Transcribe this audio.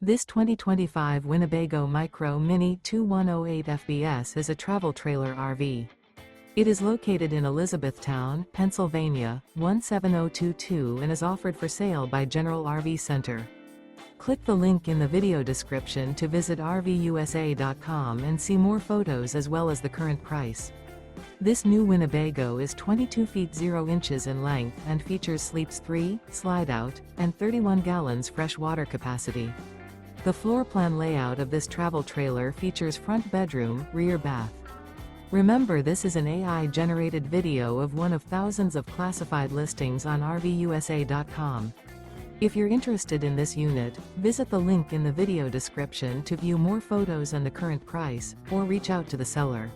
This 2025 Winnebago Micro Minnie 2108 FBS is a travel trailer RV. It is located in Elizabethtown, Pennsylvania, 17022 and is offered for sale by General RV Center. Click the link in the video description to visit RVUSA.com and see more photos as well as the current price. This new Winnebago is 22 feet 0 inches in length and features sleeps 3, slide-out, and 31 gallons fresh water capacity. The floor plan layout of this travel trailer features front bedroom, rear bath. Remember, this is an AI-generated video of one of thousands of classified listings on RVUSA.com. If you're interested in this unit, visit the link in the video description to view more photos and the current price, or reach out to the seller.